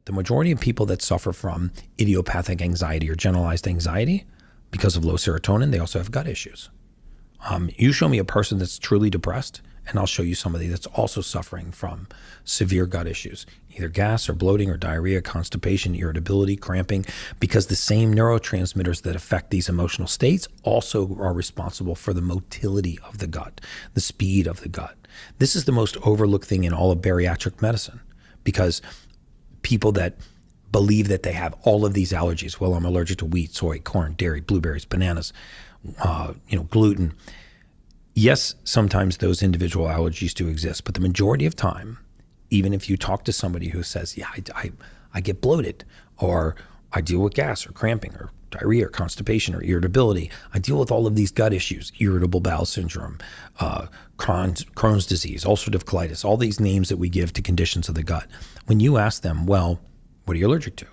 The majority of people that suffer from idiopathic anxiety or generalized anxiety, because of low serotonin, they also have gut issues. You show me a person that's truly depressed, and I'll show you somebody that's also suffering from severe gut issues, either gas or bloating or diarrhea, constipation, irritability, cramping, because the same neurotransmitters that affect these emotional states also are responsible for the motility of the gut, the speed of the gut. This is the most overlooked thing in all of bariatric medicine, because people that believe that they have all of these allergies, well, I'm allergic to wheat, soy, corn, dairy, blueberries, bananas, gluten. Yes, sometimes those individual allergies do exist, but the majority of time, even if you talk to somebody who says, yeah, I get bloated, or I deal with gas or cramping or diarrhea or constipation or irritability, I deal with all of these gut issues, irritable bowel syndrome, Crohn's disease, ulcerative colitis, all these names that we give to conditions of the gut. When you ask them, well, what are you allergic to?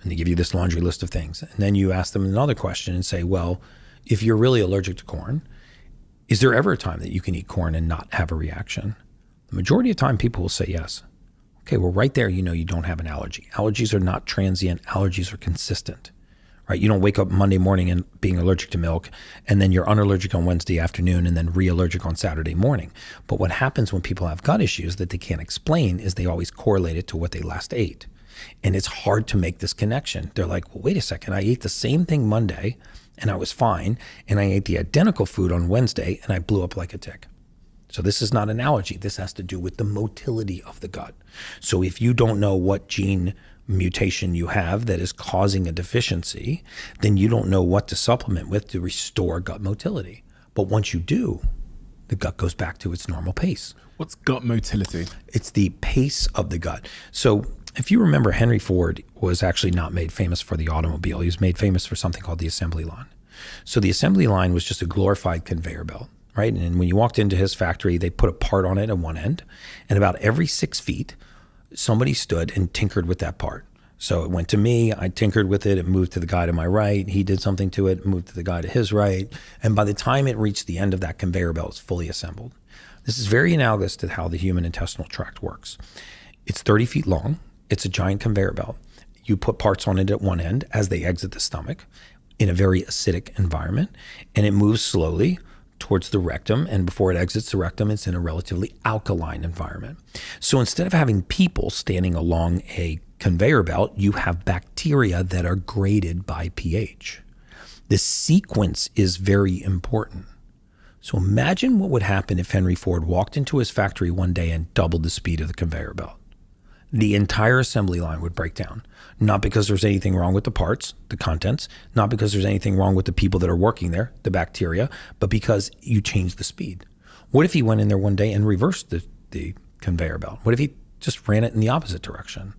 And they give you this laundry list of things. And then you ask them another question and say, well, if you're really allergic to corn, is there ever a time that you can eat corn and not have a reaction? The majority of time people will say yes. Okay, well, right there, you know you don't have an allergy. Allergies are not transient. Allergies are consistent, right? You don't wake up Monday morning and being allergic to milk, and then you're unallergic on Wednesday afternoon and then re-allergic on Saturday morning. But what happens when people have gut issues that they can't explain is they always correlate it to what they last ate. And it's hard to make this connection. They're like, well, wait a second, I ate the same thing Monday and I was fine, and I ate the identical food on Wednesday and I blew up like a tick. So this is not an allergy. This has to do with the motility of the gut. So if you don't know what gene mutation you have that is causing a deficiency, then you don't know what to supplement with to restore gut motility. But once you do, the gut goes back to its normal pace. What's gut motility? It's the pace of the gut. So if you remember, Henry Ford was actually not made famous for the automobile. He was made famous for something called the assembly line. So the assembly line was just a glorified conveyor belt, right? And when you walked into his factory, they put a part on it at one end, and about every 6 feet, somebody stood and tinkered with that part. So it went to me, I tinkered with it, it moved to the guy to my right, he did something to it, moved to the guy to his right, and by the time it reached the end of that conveyor belt, it's fully assembled. This is very analogous to how the human intestinal tract works. It's 30 feet long, it's a giant conveyor belt. You put parts on it at one end as they exit the stomach in a very acidic environment, and it moves slowly towards the rectum, and before it exits the rectum, it's in a relatively alkaline environment. So instead of having people standing along a conveyor belt, you have bacteria that are graded by pH. The sequence is very important. So imagine what would happen if Henry Ford walked into his factory one day and doubled the speed of the conveyor belt. The entire assembly line would break down. Not because there's anything wrong with the parts, the contents, not because there's anything wrong with the people that are working there, the bacteria, but because you changed the speed. What if he went in there one day and reversed the conveyor belt? What if he just ran it in the opposite direction?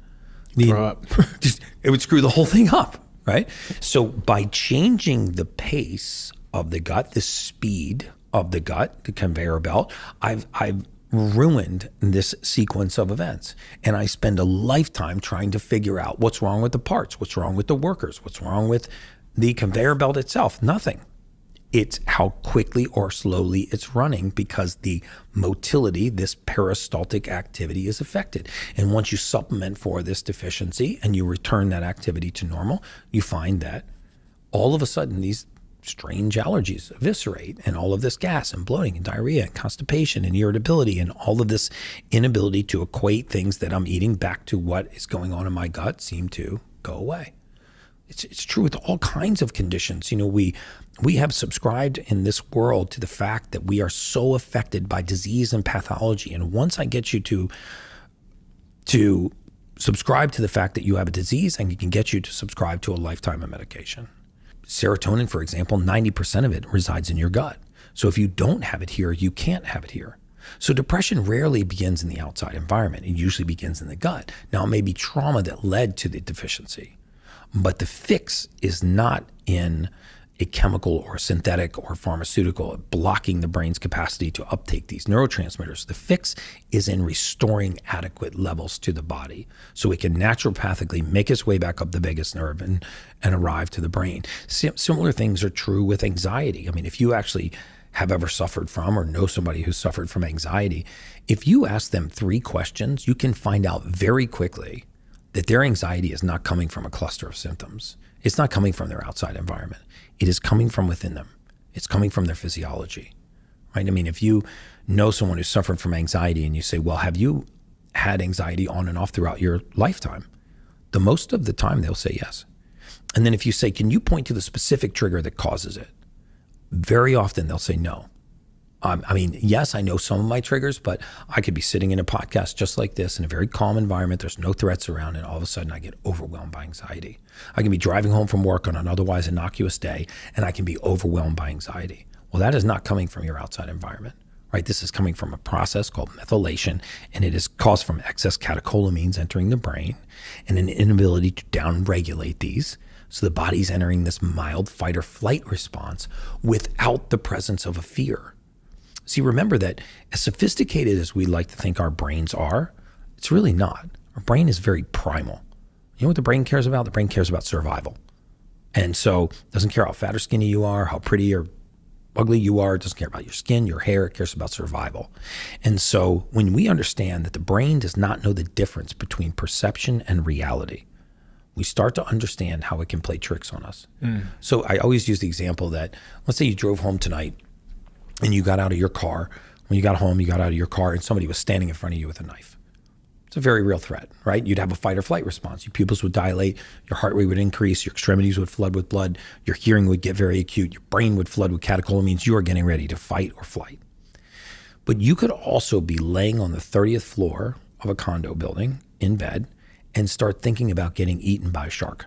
It would screw the whole thing up, right? So by changing the pace of the gut, the speed of the gut, the conveyor belt, I've ruined this sequence of events. And I spend a lifetime trying to figure out what's wrong with the parts, what's wrong with the workers, what's wrong with the conveyor belt itself. Nothing. It's how quickly or slowly it's running, because the motility, this peristaltic activity, is affected. And once you supplement for this deficiency and you return that activity to normal, you find that all of a sudden these strange allergies eviscerate, and all of this gas and bloating and diarrhea and constipation and irritability and all of this inability to equate things that I'm eating back to what is going on in my gut seem to go away. It's true with all kinds of conditions. You know, we have subscribed in this world to the fact that we are so affected by disease and pathology. And once I get you to subscribe to the fact that you have a disease, and you can get you to subscribe to a lifetime of medication. Serotonin, for example, 90% of it resides in your gut. So if you don't have it here, you can't have it here. So depression rarely begins in the outside environment. It usually begins in the gut. Now, it may be trauma that led to the deficiency, but the fix is not in a chemical or synthetic or pharmaceutical blocking the brain's capacity to uptake these neurotransmitters. The fix is in restoring adequate levels to the body so it can naturopathically make its way back up the vagus nerve and arrive to the brain. Similar things are true with anxiety. I mean, if you actually have ever suffered from or know somebody who's suffered from anxiety, if you ask them 3 questions, you can find out very quickly that their anxiety is not coming from a cluster of symptoms. It's not coming from their outside environment. It is coming from within them. It's coming from their physiology, right? I mean, if you know someone who's suffering from anxiety and you say, well, have you had anxiety on and off throughout your lifetime? The most of the time they'll say yes. And then if you say, can you point to the specific trigger that causes it? Very often they'll say no. I mean, yes, I know some of my triggers, but I could be sitting in a podcast just like this in a very calm environment. There's no threats around, and all of a sudden I get overwhelmed by anxiety. I can be driving home from work on an otherwise innocuous day, and I can be overwhelmed by anxiety. Well, that is not coming from your outside environment, right? This is coming from a process called methylation, and it is caused from excess catecholamines entering the brain and an inability to downregulate these. So the body's entering this mild fight or flight response without the presence of a fear. See, remember that as sophisticated as we like to think our brains are, it's really not. Our brain is very primal. You know what the brain cares about? The brain cares about survival. And so it doesn't care how fat or skinny you are, how pretty or ugly you are. It doesn't care about your skin, your hair. It cares about survival. And so when we understand that the brain does not know the difference between perception and reality, we start to understand how it can play tricks on us. So I always use the example that, let's say you drove home tonight and you got out of your car. When you got home, you got out of your car and somebody was standing in front of you with a knife. It's a very real threat, right? You'd have a fight or flight response. Your pupils would dilate, your heart rate would increase, your extremities would flood with blood, your hearing would get very acute, your brain would flood with catecholamines. You are getting ready to fight or flight. But you could also be laying on the 30th floor of a condo building in bed and start thinking about getting eaten by a shark.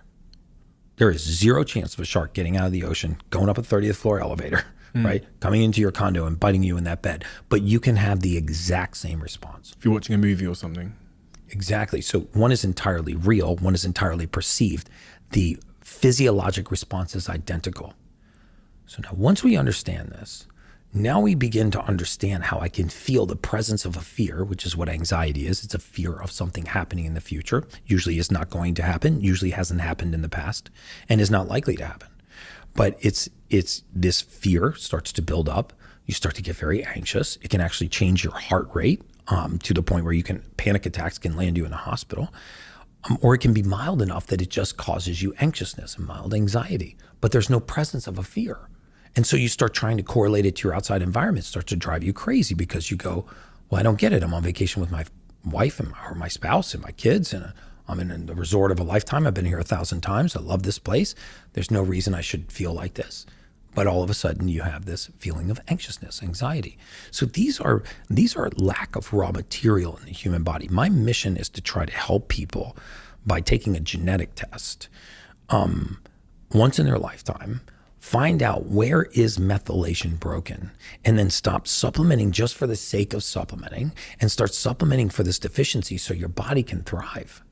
There is zero chance of a shark getting out of the ocean, going up a 30th floor elevator, right? Coming into your condo and biting you in that bed. But you can have the exact same response. If you're watching a movie or something. Exactly. So one is entirely real, one is entirely perceived. The physiologic response is identical. So now once we understand this, now we begin to understand how I can feel the presence of a fear, which is what anxiety is. It's a fear of something happening in the future. Usually is not going to happen, usually hasn't happened in the past, and is not likely to happen. But it's this fear starts to build up. You start to get very anxious. It can actually change your heart rate to the point where panic attacks can land you in a hospital. Or it can be mild enough that it just causes you anxiousness and mild anxiety, but there's no presence of a fear. And so you start trying to correlate it to your outside environment. It starts to drive you crazy because you go, well, I don't get it. I'm on vacation with my wife or my spouse and my kids, and I'm in the resort of a lifetime. I've been here 1,000 times. I love this place. There's no reason I should feel like this. But all of a sudden you have this feeling of anxiousness, anxiety. So these are lack of raw material in the human body. My mission is to try to help people by taking a genetic test once in their lifetime, find out where is methylation broken, and then stop supplementing just for the sake of supplementing and start supplementing for this deficiency so your body can thrive.